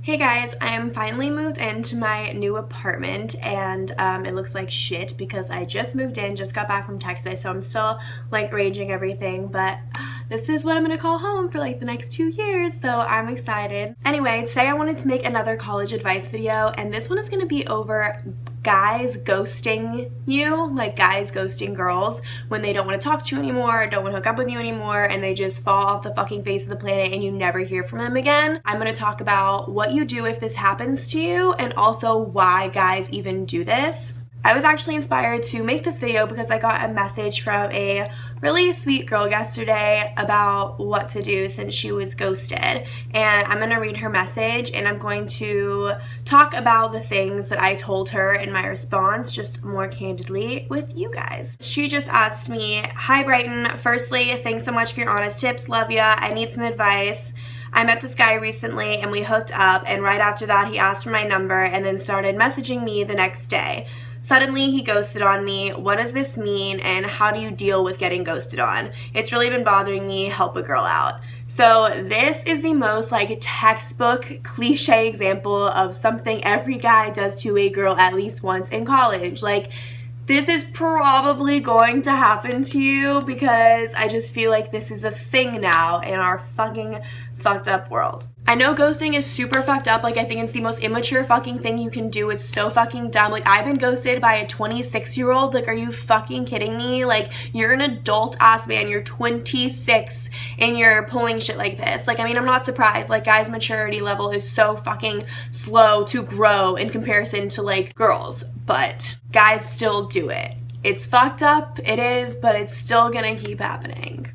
Hey guys, I'm finally moved into my new apartment and it looks like shit because I just moved in, just got back from Texas, so I'm still like arranging everything, but this is what I'm gonna call home for like the next 2 years, so I'm excited. Anyway, today I wanted to make another college advice video, and this one is gonna be over guys ghosting you, like guys ghosting girls when they don't want to talk to you anymore, don't want to hook up with you anymore, and they just fall off the fucking face of the planet and you never hear from them again. I'm going to talk about what you do if this happens to you and also why guys even do this. I was actually inspired to make this video because I got a message from a really sweet girl yesterday about what to do since she was ghosted, and I'm going to read her message and I'm going to talk about the things that I told her in my response just more candidly with you guys. She just asked me, "Hi Brighton, firstly, thanks so much for your honest tips, love ya, I need some advice. I met this guy recently and we hooked up, and right after that he asked for my number and then started messaging me the next day. Suddenly he ghosted on me. What does this mean and how do you deal with getting ghosted on? It's really been bothering me. Help a girl out." So this is the most like textbook cliche example of something every guy does to a girl at least once in college. Like, this is probably going to happen to you because I just feel like this is a thing now in our fucking fucked up world. I know ghosting is super fucked up. Like, I think it's the most immature fucking thing you can do. It's so fucking dumb. Like, I've been ghosted by a 26-year-old. Like, are you fucking kidding me? Like, you're an adult ass man. You're 26 and you're pulling shit like this. Like, I mean, I'm not surprised. Like, guys' maturity level is so fucking slow to grow in comparison to like girls, but guys still do it. It's fucked up, it is, but it's still gonna keep happening.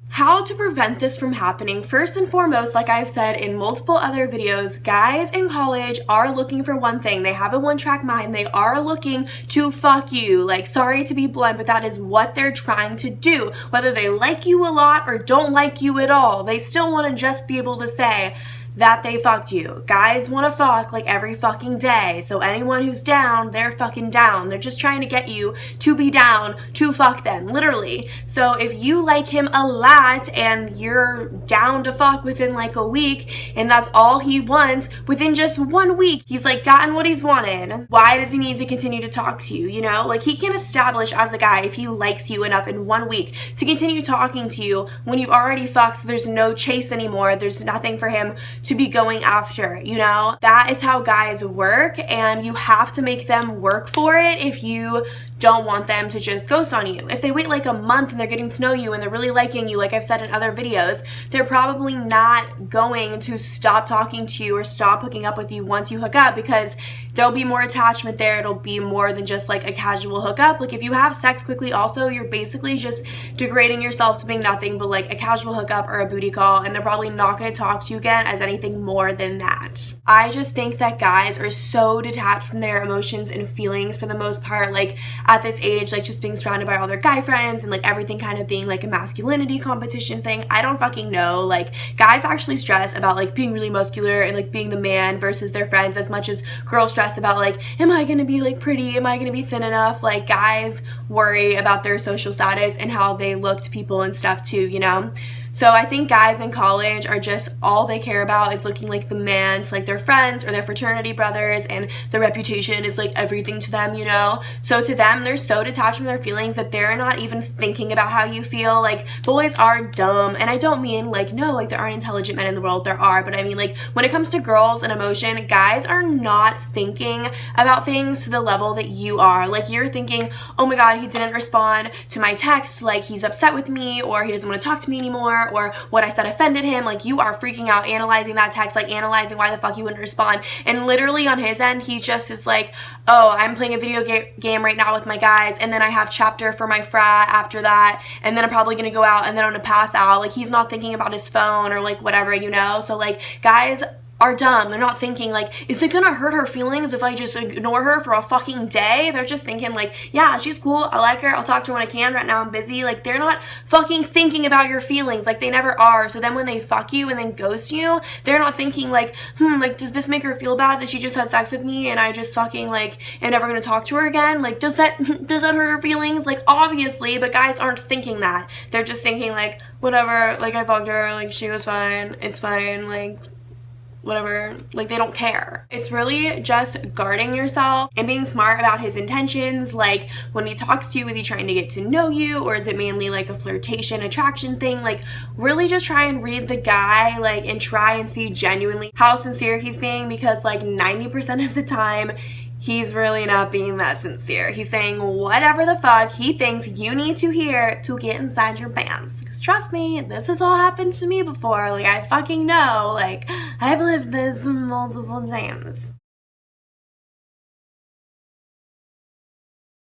How to prevent this from happening? First and foremost, like I've said in multiple other videos, guys in college are looking for one thing. They have a one-track mind. They are looking to fuck you. Like, sorry to be blunt, but that is what they're trying to do. Whether they like you a lot or don't like you at all, they still want to just be able to say that they fucked you. Guys want to fuck like every fucking day. So anyone who's down, they're fucking down. They're just trying to get you to be down to fuck them, literally. So if you like him a lot and you're down to fuck within like a week and that's all he wants, within just 1 week, he's like gotten what he's wanted. Why does he need to continue to talk to you, you know? Like, he can establish as a guy if he likes you enough in 1 week to continue talking to you when you've already fucked, so there's no chase anymore. There's nothing for him to be going after, you know? That is how guys work, and you have to make them work for it if you don't want them to just ghost on you. If they wait like a month and they're getting to know you and they're really liking you, like I've said in other videos, they're probably not going to stop talking to you or stop hooking up with you once you hook up, because there'll be more attachment there. It'll be more than just like a casual hookup. Like, if you have sex quickly also, you're basically just degrading yourself to being nothing but like a casual hookup or a booty call, and they're probably not going to talk to you again as anything more than that. I just think that guys are so detached from their emotions and feelings for the most part. Like, at this age, like just being surrounded by all their guy friends and like everything kind of being like a masculinity competition thing. I don't fucking know. Like, guys actually stress about like being really muscular and like being the man versus their friends as much as girls stress about like, am I gonna be like pretty? Am I gonna be thin enough? Like, guys worry about their social status and how they look to people and stuff too, you know? So I think guys in college are just, all they care about is looking like the man to like their friends or their fraternity brothers, and their reputation is like everything to them, you know? So to them, they're so detached from their feelings that they're not even thinking about how you feel. Like, boys are dumb, and I don't mean like, no, like there aren't intelligent men in the world, there are, but I mean like when it comes to girls and emotion, guys are not thinking about things to the level that you are. Like, you're thinking, oh my god, he didn't respond to my text, like he's upset with me, or he doesn't want to talk to me anymore, or what I said offended him. Like, you are freaking out, analyzing that text, like analyzing why the fuck you wouldn't respond. And literally on his end, he just is like, oh, I'm playing a video game right now with my guys, and then I have chapter for my frat after that, and then I'm probably gonna go out, and then I'm gonna pass out. Like, he's not thinking about his phone or like whatever, you know? So like, guys are dumb. They're not thinking like, is it gonna hurt her feelings if I just ignore her for a fucking day? They're just thinking like, yeah, she's cool, I like her, I'll talk to her when I can, right now I'm busy. Like, they're not fucking thinking about your feelings, like they never are. So then when they fuck you and then ghost you, they're not thinking like, like, does this make her feel bad that she just had sex with me and I just fucking like am never gonna talk to her again? Like, does that hurt her feelings? Like, obviously. But guys aren't thinking that. They're just thinking like, whatever, like I fucked her, like she was fine, it's fine, like whatever, like they don't care. It's really just guarding yourself and being smart about his intentions. Like, when he talks to you, is he trying to get to know you, or is it mainly like a flirtation attraction thing? Like, really just try and read the guy, like, and try and see genuinely how sincere he's being, because like 90% of the time he's really not being that sincere. He's saying whatever the fuck he thinks you need to hear to get inside your pants. Because trust me, this has all happened to me before. Like, I fucking know. Like, I've lived this multiple times.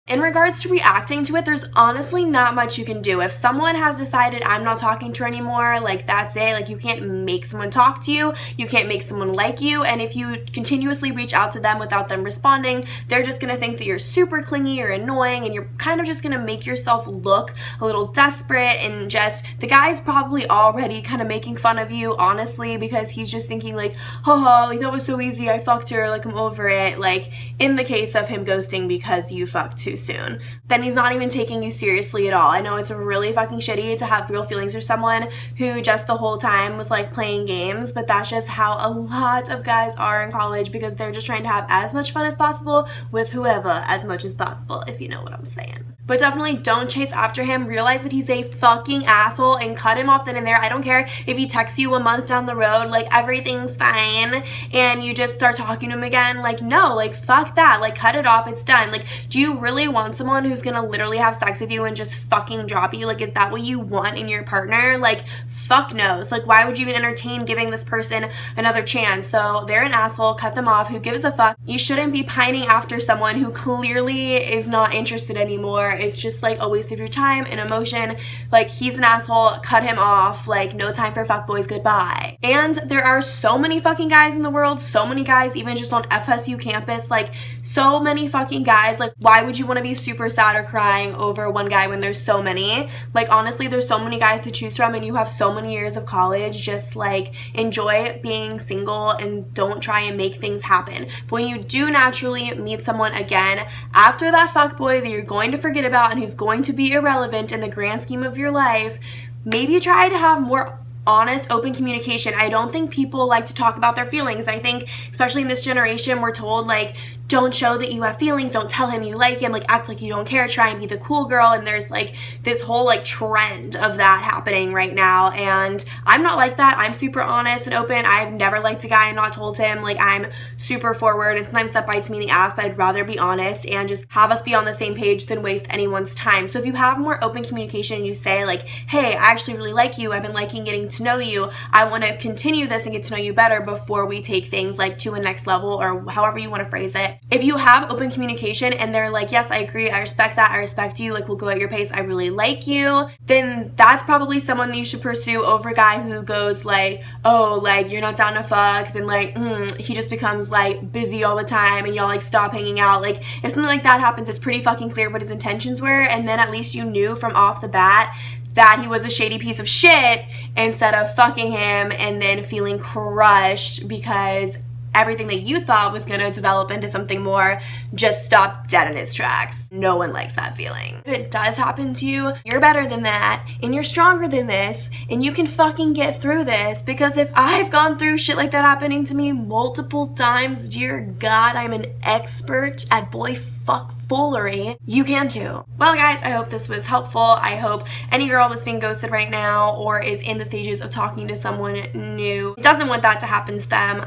In regards to reacting to it, there's honestly not much you can do. If someone has decided I'm not talking to her anymore, like that's it. Like, you can't make someone talk to you. You can't make someone like you. And if you continuously reach out to them without them responding, they're just gonna think that you're super clingy or annoying, and you're kind of just gonna make yourself look a little desperate. And just, the guy's probably already kind of making fun of you, honestly, because he's just thinking like, haha, like that was so easy, I fucked her, like I'm over it. Like, in the case of him ghosting because you fucked too soon, then he's not even taking you seriously at all. I know it's really fucking shitty to have real feelings for someone who just the whole time was like playing games, but that's just how a lot of guys are in college, because they're just trying to have as much fun as possible with whoever as much as possible, if you know what I'm saying. But definitely don't chase after him. Realize that he's a fucking asshole and cut him off then and there. I don't care if he texts you a month down the road like everything's fine and you just start talking to him again. Like, no, like fuck that. Like, cut it off. It's done. Like, do you really want someone who's gonna literally have sex with you and just fucking drop you? Like, is that what you want in your partner? Like, fuck no. So, like, why would you even entertain giving this person another chance? So they're an asshole. Cut them off. Who gives a fuck? You shouldn't be pining after someone who clearly is not interested anymore. It's just like a waste of your time and emotion. Like, he's an asshole. Cut him off. Like, no time for fuckboys. Goodbye. And there are so many fucking guys in the world. So many guys, even just on FSU campus. Like, so many fucking guys. Like, why would you want to be super sad or crying over one guy when there's so many? Like, honestly, there's so many guys to choose from and you have so many years of college. Just like, enjoy being single and don't try and make things happen. But when you do naturally meet someone again after that fuckboy that you're going to forget about and who's going to be irrelevant in the grand scheme of your life, maybe try to have more honest, open communication. I don't think people like to talk about their feelings. I think, especially in this generation, we're told like, don't show that you have feelings, don't tell him you like him, like act like you don't care, try and be the cool girl. And there's like this whole like trend of that happening right now, and I'm not like that. I'm super honest and open. I've never liked a guy and not told him. Like, I'm super forward, and sometimes that bites me in the ass, but I'd rather be honest and just have us be on the same page than waste anyone's time. So if you have more open communication and you say like, hey, I actually really like you, I've been liking getting to know you, I want to continue this and get to know you better before we take things like to a next level, or however you want to phrase it. If you have open communication and they're like, yes, I agree, I respect that, I respect you, like we'll go at your pace, I really like you, then that's probably someone that you should pursue over a guy who goes like, oh, like you're not down to fuck, then like he just becomes like busy all the time and y'all like stop hanging out. Like, if something like that happens, it's pretty fucking clear what his intentions were, and then at least you knew from off the bat that he was a shady piece of shit, instead of fucking him and then feeling crushed because everything that you thought was going to develop into something more just stopped dead in its tracks. No one likes that feeling. If it does happen to you, you're better than that, and you're stronger than this, and you can fucking get through this, because if I've gone through shit like that happening to me multiple times, dear God, I'm an expert at boy fuck foolery. You can too. Well, guys, I hope this was helpful. I hope any girl that's being ghosted right now or is in the stages of talking to someone new, doesn't want that to happen to them,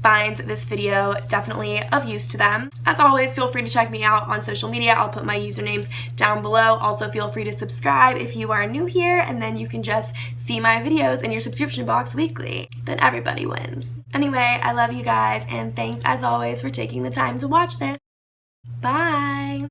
finds this video definitely of use to them. As always, feel free to check me out on social media. I'll put my usernames down below. Also, feel free to subscribe if you are new here, and then you can just see my videos in your subscription box weekly. Then everybody wins. Anyway, I love you guys, and thanks as always for taking the time to watch this. Bye!